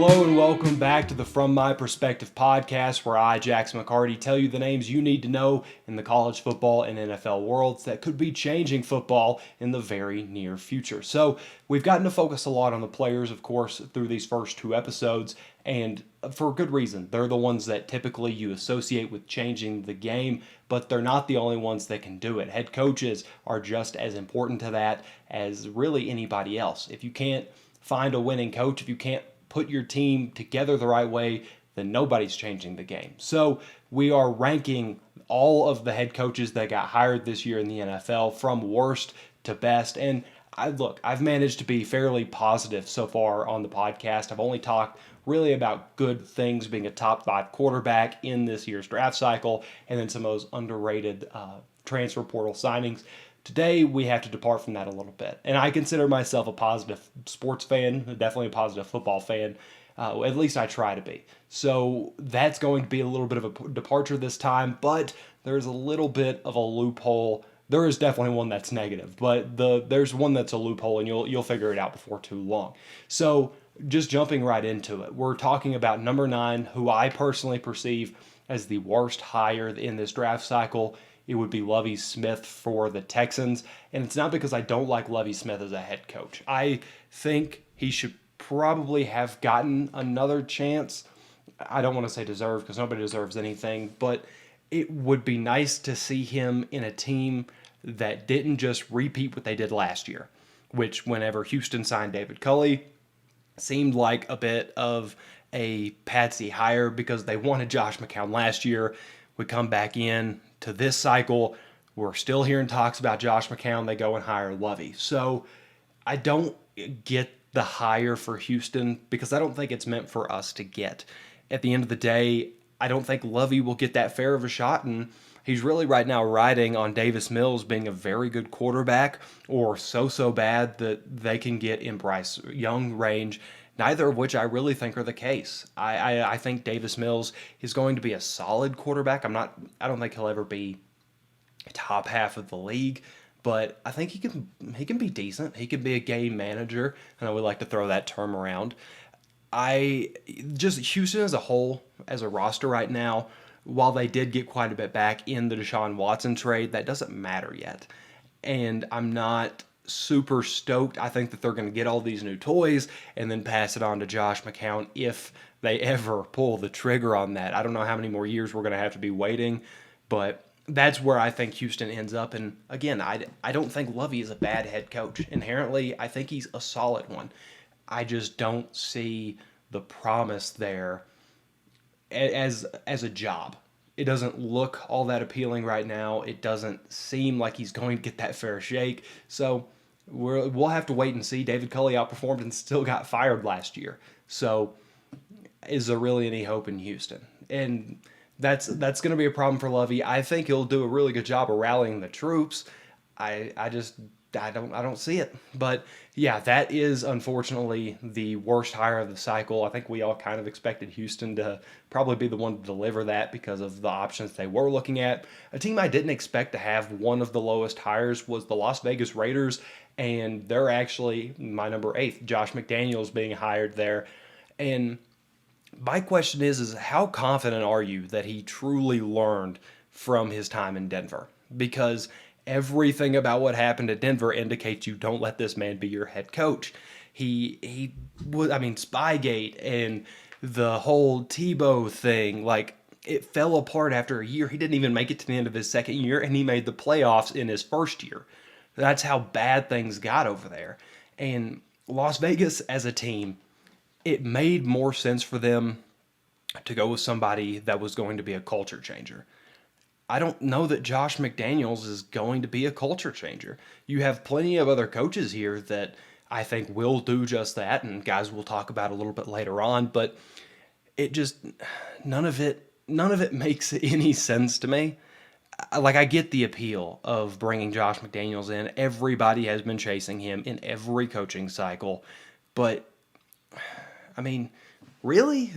Hello and welcome back to the From My Perspective podcast, where I, Jackson McCarty, tell you the names you need to know in the college football and NFL worlds that could be changing football in the very near future. So we've gotten to focus a lot on the players, of course, through these first two episodes, and for good reason. They're the ones that typically you associate with changing the game, but they're not the only ones that can do it. Head coaches are just as important to that as really anybody else. If you can't find a winning coach, if you can't put your team together the right way, then nobody's changing the game. So we are ranking all of the head coaches that got hired this year in the NFL from worst to best. And I've managed to be fairly positive so far on the podcast. I've only talked really about good things, being a top 5 quarterback in this year's draft cycle, and then some of those underrated transfer portal signings. Today, we have to depart from that a little bit. And I consider myself a positive sports fan, definitely a positive football fan. At least I try to be. So that's going to be a little bit of a departure this time, but there's a little bit of a loophole. There is definitely one that's negative, but there's one that's a loophole, and you'll figure it out before too long. So just jumping right into it, we're talking about number 9, who I personally perceive as the worst hire in this draft cycle. It would be Lovie Smith for the Texans. And it's not because I don't like Lovie Smith as a head coach. I think he should probably have gotten another chance. I don't want to say deserve, because nobody deserves anything, but it would be nice to see him in a team that didn't just repeat what they did last year, which whenever Houston signed David Culley seemed like a bit of a patsy hire because they wanted Josh McCown last year. We come back in to this cycle, we're still hearing talks about Josh McCown. They go and hire Lovie. So I don't get the hire for Houston because I don't think it's meant for us to get. At the end of the day, I don't think Lovie will get that fair of a shot, and he's really right now riding on Davis Mills being a very good quarterback or so bad that they can get in Bryce Young range, neither of which I really think are the case. I think Davis Mills is going to be a solid quarterback. I don't think he'll ever be top half of the league, but I think he can be decent. He can be a game manager, and I would like to throw that term around. Houston as a whole, as a roster right now, while they did get quite a bit back in the Deshaun Watson trade, that doesn't matter yet. And I'm not super stoked. I think that they're going to get all these new toys and then pass it on to Josh McCown if they ever pull the trigger on that. I don't know how many more years we're going to have to be waiting, but that's where I think Houston ends up. And again, I don't think Lovie is a bad head coach. Inherently, I think he's a solid one. I just don't see the promise there as a job. It doesn't look all that appealing right now. It doesn't seem like he's going to get that fair shake. So we'll have to wait and see. David Culley outperformed and still got fired last year. So is there really any hope in Houston? And that's going to be a problem for Lovie. I think he'll do a really good job of rallying the troops. I don't see it. But yeah, that is unfortunately the worst hire of the cycle. I think we all kind of expected Houston to probably be the one to deliver that because of the options they were looking at. A team I didn't expect to have one of the lowest hires was the Las Vegas Raiders, and they're actually my number 8, Josh McDaniels, being hired there. And my question is how confident are you that he truly learned from his time in Denver? Because everything about what happened at Denver indicates you don't let this man be your head coach. He was, Spygate and the whole Tebow thing, like, it fell apart after a year. He didn't even make it to the end of his second year, and he made the playoffs in his first year. That's how bad things got over there. And Las Vegas as a team, it made more sense for them to go with somebody that was going to be a culture changer. I don't know that Josh McDaniels is going to be a culture changer. You have plenty of other coaches here that I think will do just that, and guys we'll talk about a little bit later on, but it just, none of it makes any sense to me. Like, I get the appeal of bringing Josh McDaniels in. Everybody has been chasing him in every coaching cycle, but really?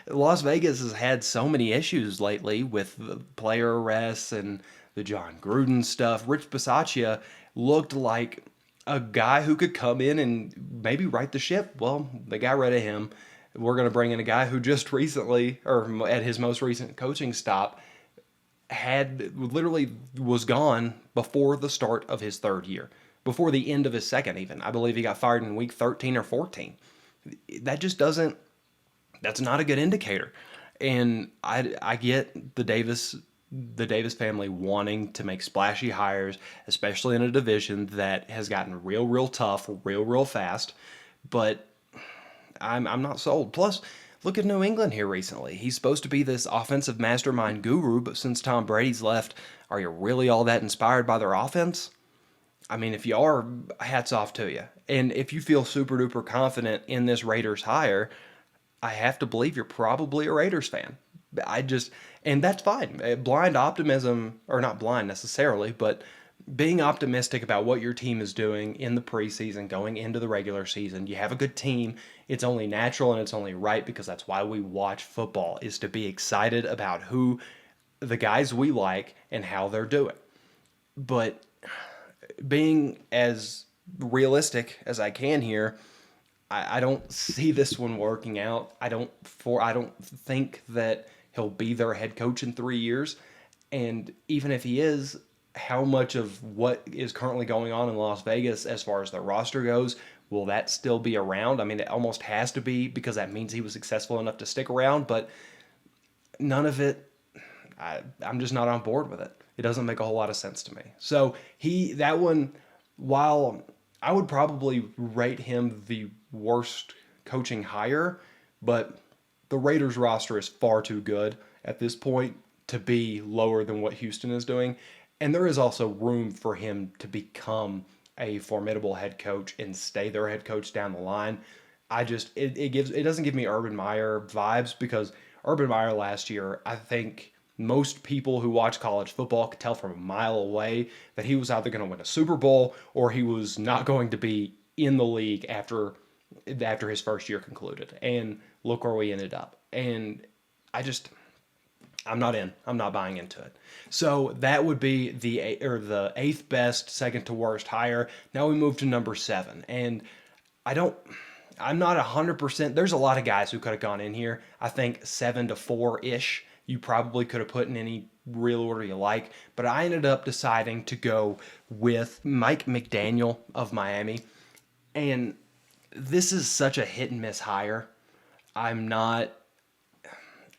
Las Vegas has had so many issues lately with the player arrests and the John Gruden stuff. Rich Bisaccia looked like a guy who could come in and maybe right the ship. Well, they got rid of him. we're going to bring in a guy who just recently, or at his most recent coaching stop, had literally was gone before the start of his third year, before the end of his second even. I believe he got fired in week 13 or 14. That just doesn't, that's not a good indicator. And I get the Davis family wanting to make splashy hires, especially in a division that has gotten real tough, real fast. But I'm not sold. Plus, look at New England here recently. He's supposed to be this offensive mastermind guru, but since Tom Brady's left, are you really all that inspired by their offense? I mean, if you are, hats off to you. And if you feel super duper confident in this Raiders hire, I have to believe you're probably a Raiders fan. I just, and that's fine. Blind optimism, or not blind necessarily, but being optimistic about what your team is doing in the preseason, going into the regular season. You have a good team. It's only natural and it's only right because that's why we watch football, is to be excited about who the guys we like and how they're doing. But being as realistic as I can here, I don't see this one working out. I don't think that he'll be their head coach in 3 years. And even if he is, how much of what is currently going on in Las Vegas as far as the roster goes, will that still be around? I mean, it almost has to be because that means he was successful enough to stick around, but none of it, I'm just not on board with it. It doesn't make a whole lot of sense to me. So that one, while I would probably rate him the worst coaching hire, but the Raiders roster is far too good at this point to be lower than what Houston is doing. And there is also room for him to become a formidable head coach and stay their head coach down the line. It doesn't give me Urban Meyer vibes, because Urban Meyer last year, I think most people who watch college football could tell from a mile away that he was either going to win a Super Bowl or he was not going to be in the league after his first year concluded. And look where we ended up. And I'm not in. I'm not buying into it. So that would be the eighth best, second to worst hire. Now we move to number 7, and I'm not 100%. There's a lot of guys who could have gone in here. I think 7 to 4 ish. You probably could have put in any real order you like, but I ended up deciding to go with Mike McDaniel of Miami, and this is such a hit and miss hire. I'm not.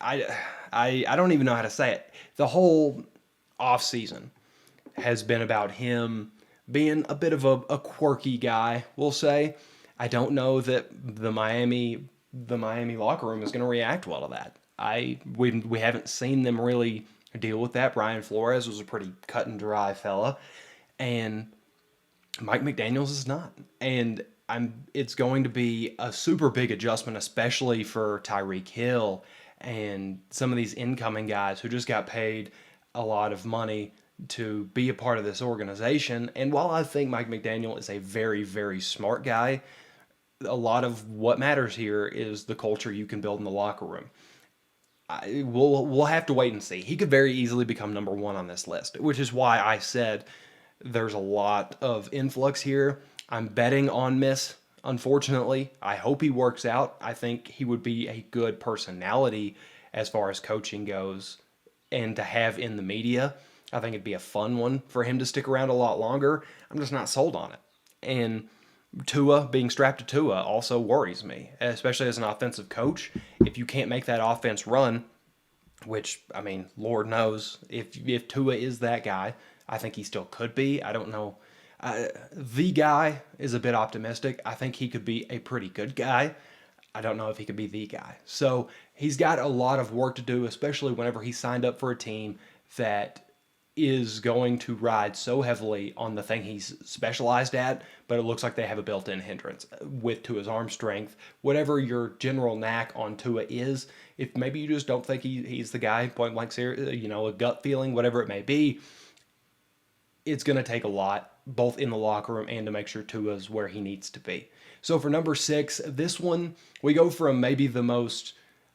I don't even know how to say it. The whole offseason has been about him being a bit of a quirky guy, we'll say. I don't know that the Miami locker room is going to react well to that. We haven't seen them really deal with that. Brian Flores was a pretty cut and dry fella, and Mike McDaniels is not. And it's going to be a super big adjustment, especially for Tyreek Hill and some of these incoming guys who just got paid a lot of money to be a part of this organization. And while I think Mike McDaniel is a very, very smart guy, a lot of what matters here is the culture you can build in the locker room. We'll have to wait and see. He could very easily become number 1 on this list, which is why I said there's a lot of influx here. I'm betting on Miss. Unfortunately, I hope he works out. I think he would be a good personality as far as coaching goes, and to have in the media. I think it'd be a fun one for him to stick around a lot longer. I'm just not sold on it. And Tua, being strapped to Tua, also worries me, especially as an offensive coach. If you can't make that offense run, which, I mean, Lord knows, if Tua is that guy, I think he still could be. I don't know. The guy is a bit optimistic. I think he could be a pretty good guy. I don't know if he could be the guy. So he's got a lot of work to do, especially whenever he signed up for a team that is going to ride so heavily on the thing he's specialized at, but it looks like they have a built-in hindrance with Tua's arm strength. Whatever your general knack on Tua is, if maybe you just don't think he's the guy, point blank serious, a gut feeling, whatever it may be, it's going to take a lot, both in the locker room and to make sure Tua's where he needs to be. So for number 6, this one, we go from maybe the most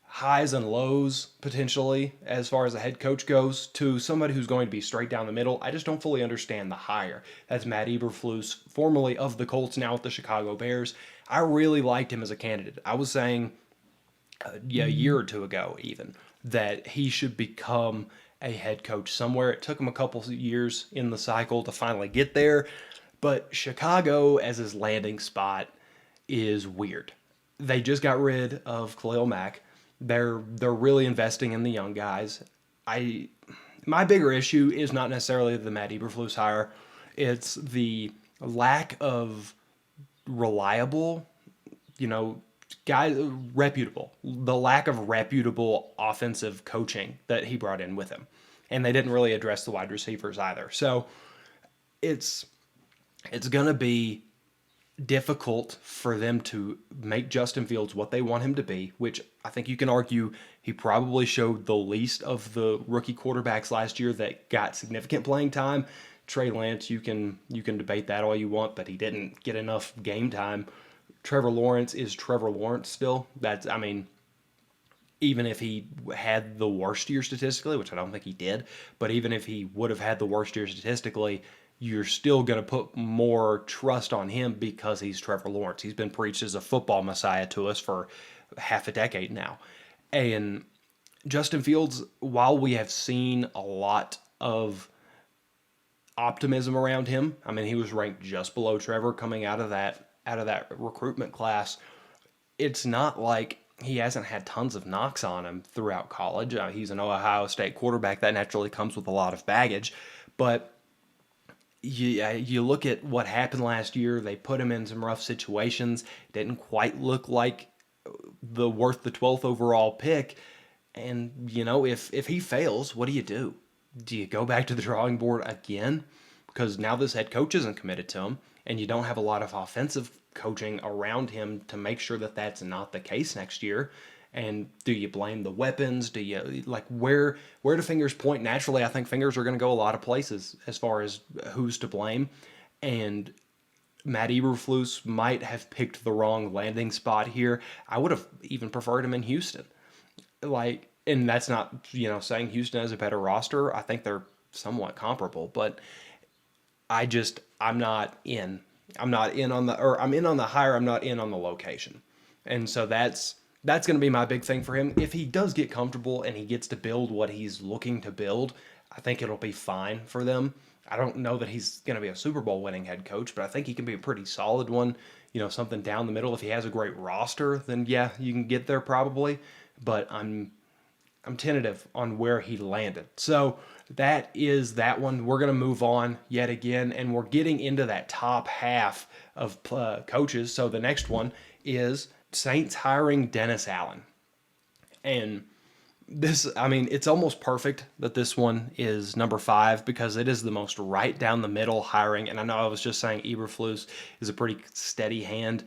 highs and lows, potentially, as far as a head coach goes, to somebody who's going to be straight down the middle. I just don't fully understand the hire. That's Matt Eberflus, formerly of the Colts, now with the Chicago Bears. I really liked him as a candidate. I was saying a year or two ago, even, that he should become a head coach somewhere. It took him a couple of years in the cycle to finally get there, but Chicago as his landing spot is weird. They just got rid of Khalil Mack. They're really investing in the young guys. I My bigger issue is not necessarily the Matt Eberflus hire. It's the lack of reliable, you know, guys reputable. The lack of reputable offensive coaching that he brought in with him, and they didn't really address the wide receivers either. So it's it's gonna be difficult for them to make Justin Fields what they want him to be, which I think you can argue he probably showed the least of the rookie quarterbacks last year that got significant playing time. Trey Lance, you can debate that all you want, but he didn't get enough game time. Trevor Lawrence is Trevor Lawrence still. That's I mean, even if he had the worst year statistically, which I don't think he did, but even if he would have had the worst year statistically, you're still going to put more trust on him because he's Trevor Lawrence. He's been preached as a football messiah to us for half a decade now. And Justin Fields, while we have seen a lot of optimism around him, I mean, he was ranked just below Trevor coming out of that recruitment class. It's not like he hasn't had tons of knocks on him throughout college. He's an Ohio State quarterback that naturally comes with a lot of baggage, but you look at what happened last year. They put him in some rough situations. Didn't quite look like the 12th overall pick. And if he fails, what do you do? Do you go back to the drawing board again? Because now this head coach isn't committed to him, and you don't have a lot of offensive coaching around him to make sure that that's not the case next year. And do you blame the weapons? Do you like where do fingers point? Naturally, I think fingers are going to go a lot of places as far as who's to blame. And Matt Eberflus might have picked the wrong landing spot here. I would have even preferred him in Houston. And that's not saying Houston has a better roster. I think they're somewhat comparable, but I'm not in. I'm not in on I'm in on the hire. I'm not in on the location, and so that's going to be my big thing for him. If he does get comfortable and he gets to build what he's looking to build, I think it'll be fine for them. I don't know that he's going to be a Super Bowl winning head coach, but I think he can be a pretty solid one. Something down the middle. If he has a great roster, then yeah, you can get there probably. But I'm tentative on where he landed. So that is that one. We're going to move on yet again, and we're getting into that top half of coaches. So the next one is Saints hiring Dennis Allen. And this, I mean, it's almost perfect that this one is number 5 because it is the most right down the middle hiring. And I know I was just saying Eberflus is a pretty steady hand.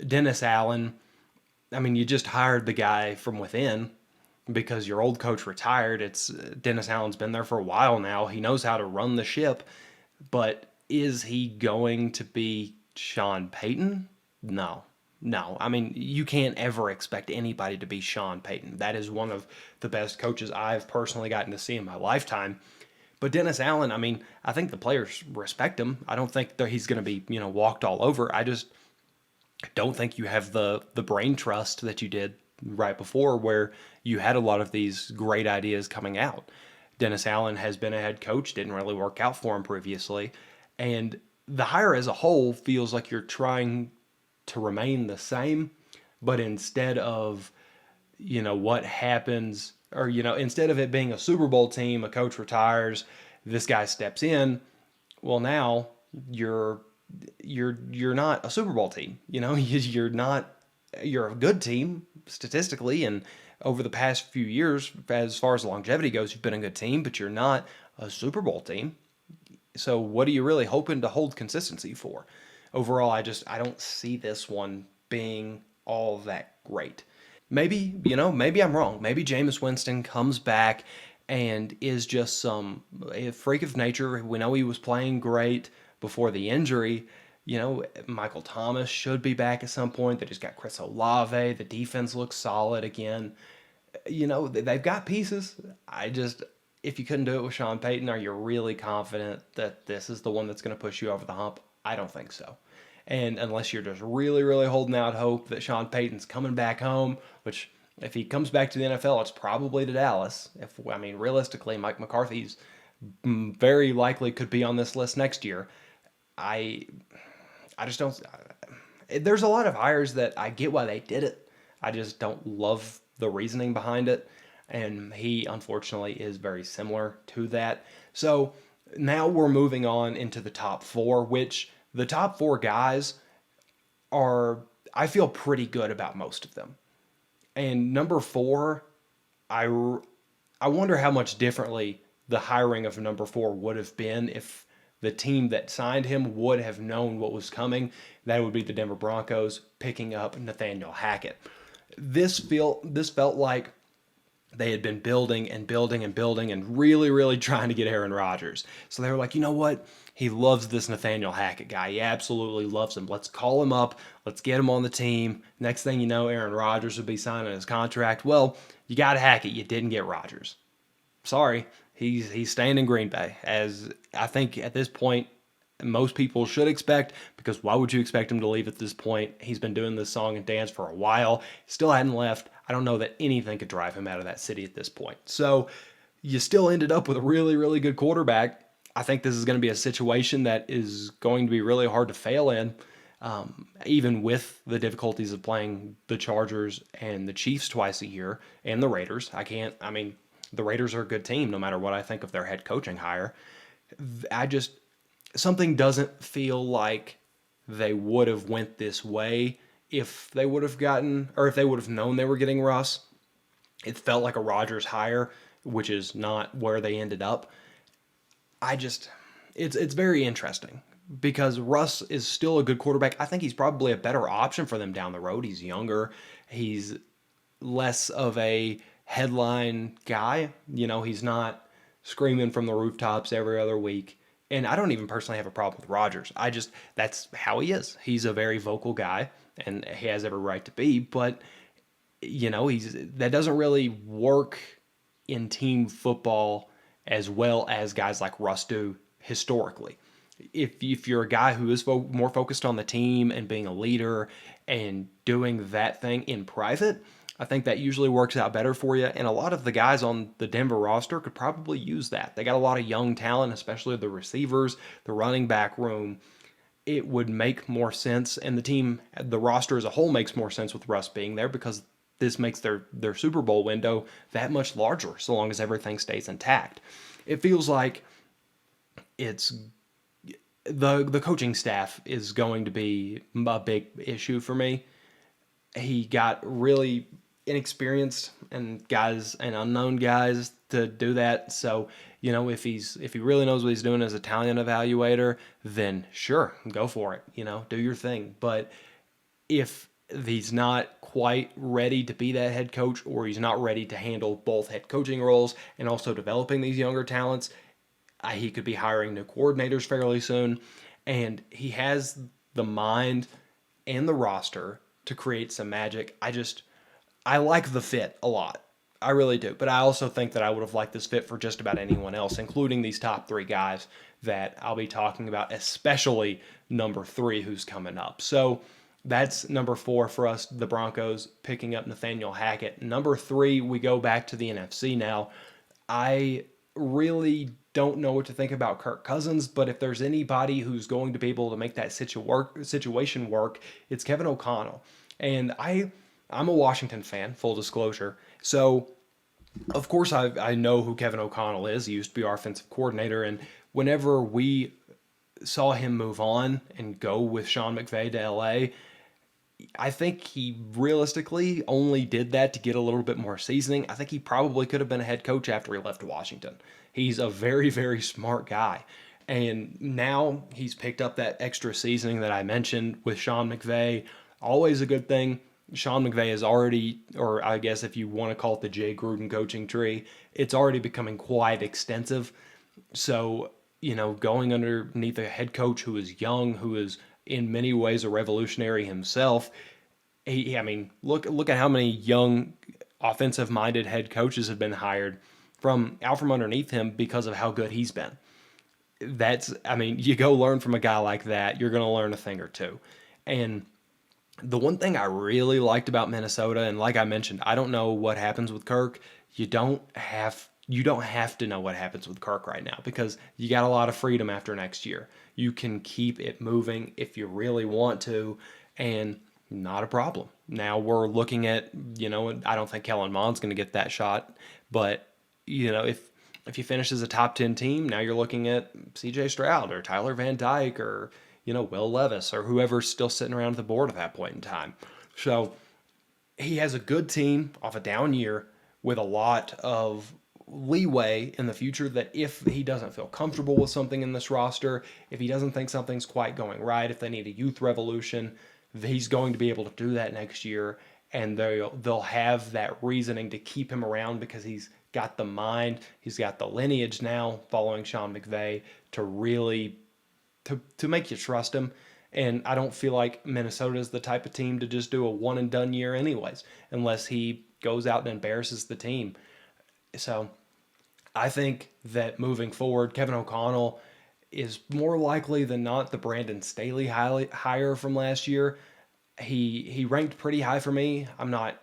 Dennis Allen, I mean, you just hired the guy from within because your old coach retired. It's Dennis Allen's been there for a while now. He knows how to run the ship, but is he going to be Sean Payton? No. No, I mean, you can't ever expect anybody to be Sean Payton. That is one of the best coaches I've personally gotten to see in my lifetime. But Dennis Allen, I mean, I think the players respect him. I don't think that he's going to be, walked all over. I just don't think you have the brain trust that you did right before where you had a lot of these great ideas coming out. Dennis Allen has been a head coach, didn't really work out for him previously. And the hire as a whole feels like you're trying to remain the same, but instead of, what happens, or, instead of it being a Super Bowl team, a coach retires, this guy steps in, well, now you're not a Super Bowl team. You're a good team statistically, and over the past few years, as far as longevity goes, you've been a good team, but you're not a Super Bowl team. So what are you really hoping to hold consistency for? Overall, I don't see this one being all that great. Maybe I'm wrong. Maybe Jameis Winston comes back and is just a freak of nature. We know he was playing great before the injury. Michael Thomas should be back at some point. They just got Chris Olave. The defense looks solid again. They've got pieces. If you couldn't do it with Sean Payton, are you really confident that this is the one that's going to push you over the hump? I don't think so. And unless you're just really, really holding out hope that Sean Payton's coming back home, which If he comes back to the NFL, it's probably to Dallas. Realistically, Mike McCarthy's very likely could be on this list next year. I I just don't. There's a lot of hires that I get why they did it. I just don't love the reasoning behind it, and he unfortunately is very similar to that. So now we're moving on into the top four, which the top four guys are. I feel pretty good about most of them. And number four, I I wonder how much differently the hiring of number four would have been if the team that signed him would have known what was coming. That would be the Denver Broncos picking up Nathaniel Hackett. This felt like they had been building and building and building and really, really trying to get Aaron Rodgers. So they were like, you know what? He loves this Nathaniel Hackett guy. He absolutely loves him. Let's call him up. Let's get him on the team. Next thing you know, Aaron Rodgers would be signing his contract. Well, you got Hackett. You didn't get Rodgers. Sorry. He's staying in Green Bay, as I think at this point most people should expect, because why would you expect him to leave at this point? He's been doing this song and dance for a while, still hadn't left. I don't know that anything could drive him out of that city at this point. So you still ended up with a really, really good quarterback. I think this is going to be a situation that is going to be really hard to fail in, even with the difficulties of playing the Chargers and the Chiefs twice a year and the Raiders. The Raiders are a good team no matter what I think of their head coaching hire. I just something doesn't feel like they would have went this way if they would have gotten, or if they would have known they were getting Russ. It felt like a Rodgers hire, which is not where they ended up. It's very interesting because Russ is still a good quarterback. I think he's probably a better option for them down the road. He's younger. He's less of a headline guy. He's not screaming from the rooftops every other week. And I don't even personally have a problem with Rodgers. That's how he is. He's a very vocal guy, and he has every right to be. But that doesn't really work in team football as well as guys like Russ do historically. If you're a guy who is more focused on the team and being a leader and doing that thing in private, I think that usually works out better for you. And a lot of the guys on the Denver roster could probably use that. They got a lot of young talent, especially the receivers, the running back room. It would make more sense. And the roster as a whole makes more sense with Russ being there, because this makes their Super Bowl window that much larger so long as everything stays intact. It feels like it's the coaching staff is going to be a big issue for me. He got really inexperienced and unknown guys to do that. So, if he really knows what he's doing as a talent evaluator, then sure, go for it. Do your thing. But if he's not quite ready to be that head coach, or he's not ready to handle both head coaching roles and also developing these younger talents, he could be hiring new coordinators fairly soon. And he has the mind and the roster to create some magic. I like the fit a lot. I really do. But I also think that I would have liked this fit for just about anyone else, including these top three guys that I'll be talking about, especially number three, who's coming up. So that's number four for us, the Broncos picking up Nathaniel Hackett. Number three, we go back to the NFC now. I really don't know what to think about Kirk Cousins, but if there's anybody who's going to be able to make that situation work, it's Kevin O'Connell. And I'm a Washington fan, full disclosure. So, of course, I know who Kevin O'Connell is. He used to be our offensive coordinator. And whenever we saw him move on and go with Sean McVay to LA, I think he realistically only did that to get a little bit more seasoning. I think he probably could have been a head coach after he left Washington. He's a very, very smart guy. And now he's picked up that extra seasoning that I mentioned with Sean McVay. Always a good thing. Sean McVay is already, or I guess if you want to call it the Jay Gruden coaching tree, it's already becoming quite extensive. So, going underneath a head coach who is young, who is in many ways a revolutionary himself. Look at how many young offensive-minded head coaches have been hired out from underneath him because of how good he's been. You go learn from a guy like that, you're going to learn a thing or two. And The one thing I really liked about Minnesota, and like I mentioned, I don't know what happens with Kirk. You don't have to know what happens with Kirk right now because you got a lot of freedom after next year. You can keep it moving if you really want to, and not a problem. Now we're looking at, I don't think Kellen Mond's going to get that shot, but if you finish as a top 10 team, now you're looking at CJ Stroud or Tyler Van Dyke or Will Levis or whoever's still sitting around the board at that point in time. So he has a good team off a down year with a lot of leeway in the future that if he doesn't feel comfortable with something in this roster, if he doesn't think something's quite going right, if they need a youth revolution, he's going to be able to do that next year, and they'll have that reasoning to keep him around because he's got the mind, he's got the lineage now following Sean McVay to really to make you trust him. And I don't feel like Minnesota is the type of team to just do a one and done year anyways, unless he goes out and embarrasses the team. So I think that moving forward, Kevin O'Connell is more likely than not the Brandon Staley hire from last year. He ranked pretty high for me. I'm not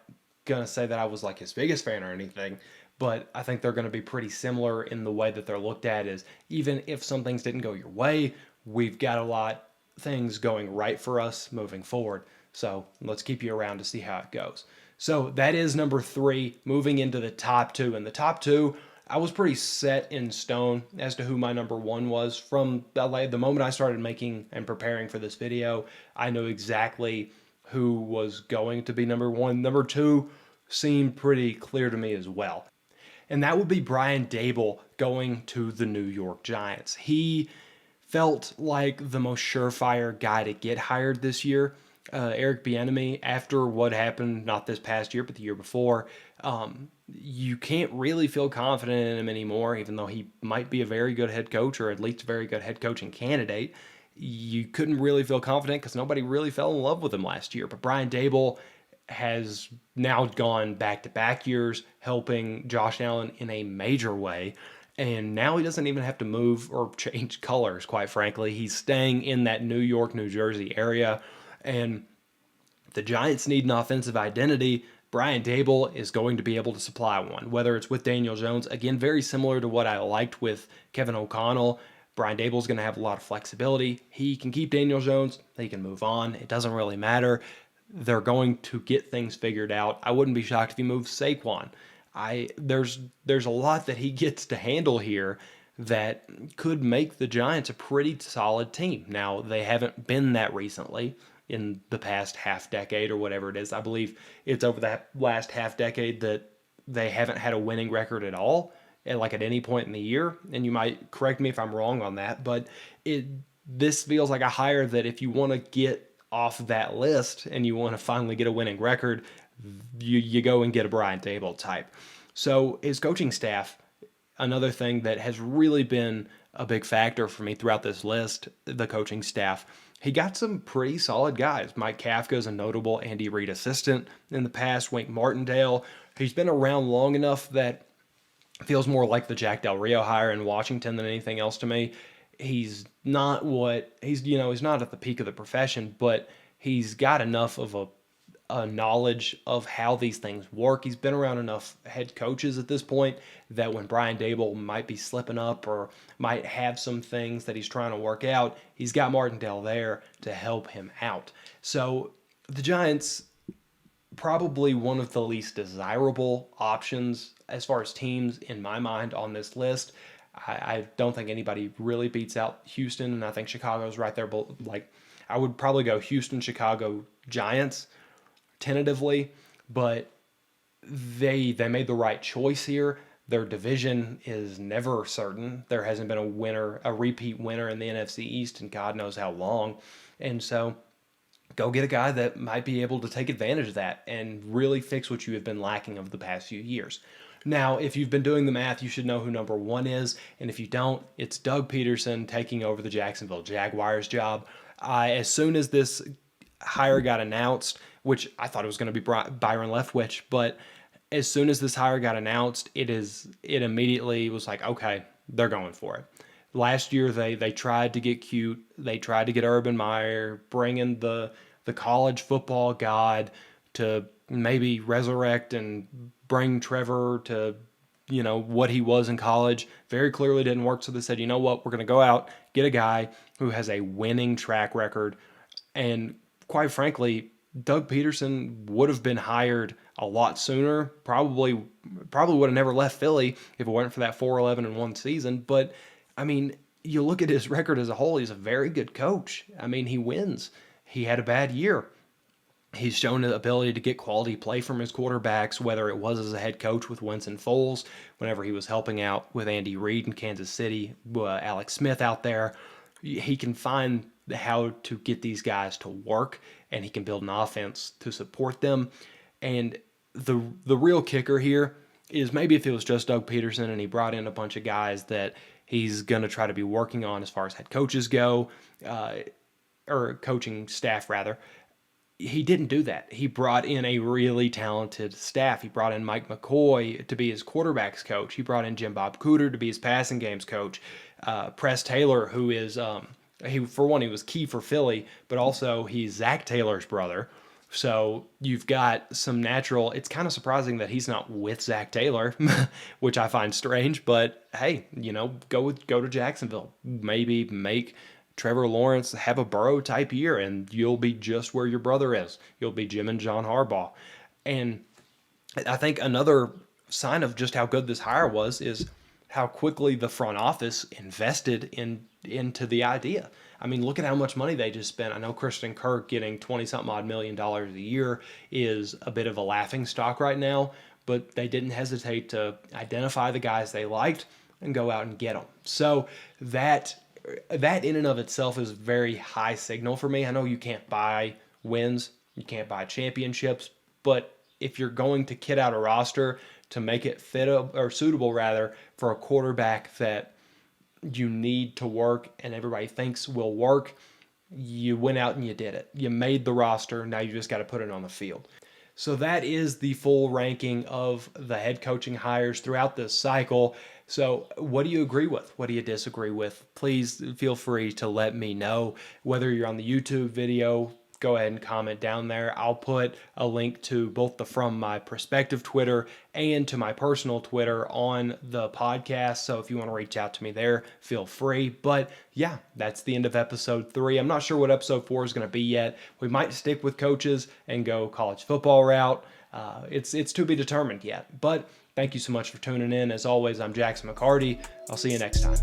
gonna say that I was like his biggest fan or anything, but I think they're gonna be pretty similar in the way that they're looked at. Is even if some things didn't go your way, we've got a lot things going right for us moving forward. So let's keep you around to see how it goes. So that is number three. Moving into the top two, and the top two, I was pretty set in stone as to who my number one was from the moment I started making and preparing for this video. I knew exactly who was going to be number one. Number two seemed pretty clear to me as well. And that would be Brian Dable going to the New York Giants. He felt like the most surefire guy to get hired this year. Eric Bieniemy, after what happened not this past year but the year before, you can't really feel confident in him anymore, even though he might be a very good head coach or at least a very good head coaching candidate. You couldn't really feel confident because nobody really fell in love with him last year. But Brian Dable has now gone back-to-back years helping Josh Allen in a major way. And now he doesn't even have to move or change colors, quite frankly. He's staying in that New York, New Jersey area. And the Giants need an offensive identity. Brian Dable is going to be able to supply one, whether it's with Daniel Jones. Again, very similar to what I liked with Kevin O'Connell. Brian Dable is going to have a lot of flexibility. He can keep Daniel Jones. He can move on. It doesn't really matter. They're going to get things figured out. I wouldn't be shocked if he moves Saquon. There's a lot that he gets to handle here that could make the Giants a pretty solid team. Now, they haven't been that recently in the past half decade or whatever it is. I believe it's over that last half decade that they haven't had a winning record at all, at any point in the year. And you might correct me if I'm wrong on that, but this feels like a hire that if you want to get off that list and you want to finally get a winning record, you go and get a Brian Dable type. So his coaching staff, another thing that has really been a big factor for me throughout this list, the coaching staff. He got some pretty solid guys. Mike Kafka is a notable Andy Reid assistant in the past. Wink Martindale, he's been around long enough that feels more like the Jack Del Rio hire in Washington than anything else to me. He's not he's not at the peak of the profession, but he's got enough of a knowledge of how these things work. He's been around enough head coaches at this point that when Brian Dable might be slipping up or might have some things that he's trying to work out, he's got Martindale there to help him out. So the Giants, probably one of the least desirable options as far as teams in my mind on this list. I don't think anybody really beats out Houston, and I think Chicago's right there. But I would probably go Houston, Chicago, Giants tentatively, but they made the right choice here. Their division is never certain. There hasn't been a repeat winner in the NFC East in God knows how long. And so go get a guy that might be able to take advantage of that and really fix what you have been lacking over the past few years. Now, if you've been doing the math, you should know who number one is. And if you don't, it's Doug Peterson taking over the Jacksonville Jaguars job. As soon as this hire got announced, which I thought it was going to be Byron Leftwich, but as soon as this hire got announced, it immediately was like, okay, they're going for it. Last year, they tried to get cute. They tried to get Urban Meyer, bring in the the college football god to maybe resurrect and bring Trevor to, what he was in college. Very clearly didn't work. So they said, you know what, we're going to go out, get a guy who has a winning track record. And quite frankly, Doug Peterson would have been hired a lot sooner. Probably would have never left Philly if it weren't for that 4-11-1 season. But I mean, you look at his record as a whole, he's a very good coach. I mean, he wins. He had a bad year. He's shown the ability to get quality play from his quarterbacks, whether it was as a head coach with Wentz and Foles, whenever he was helping out with Andy Reid in Kansas City, Alex Smith out there. He can find how to get these guys to work, and he can build an offense to support them. And the real kicker here is maybe if it was just Doug Peterson and he brought in a bunch of guys that he's going to try to be working on as far as head coaches go, or coaching staff rather. He didn't do that. He brought in a really talented staff. He brought in Mike McCoy to be his quarterbacks coach. He brought in Jim Bob Cooter to be his passing games coach. Press Taylor, who is, he was key for Philly, but also he's Zach Taylor's brother. So you've got some natural. It's kind of surprising that he's not with Zach Taylor, which I find strange. But hey, go to Jacksonville. Maybe make Trevor Lawrence have a Burrow type year, and you'll be just where your brother is. You'll be Jim and John Harbaugh. And I think another sign of just how good this hire was is how quickly the front office invested into the idea. I mean, look at how much money they just spent. I know Christian Kirk getting 20-something odd $1 million a year is a bit of a laughing stock right now, but they didn't hesitate to identify the guys they liked and go out and get them. So that in and of itself is a very high signal for me. I know you can't buy wins, you can't buy championships, but if you're going to kit out a roster to make it fit or suitable rather for a quarterback that you need to work and everybody thinks will work, you went out and you did it. You made the roster. Now you just got to put it on the field. So that is the full ranking of the head coaching hires throughout this cycle. So what do you agree with? What do you disagree with? Please feel free to let me know. Whether you're on the YouTube video, go ahead and comment down there. I'll put a link to both the From My Prospective Twitter and to my personal Twitter on the podcast. So if you want to reach out to me there, feel free. But yeah, that's the end of episode 3. I'm not sure what episode 4 is going to be yet. We might stick with coaches and go college football route. It's to be determined yet. But thank you so much for tuning in. As always, I'm Jackson McCarty. I'll see you next time.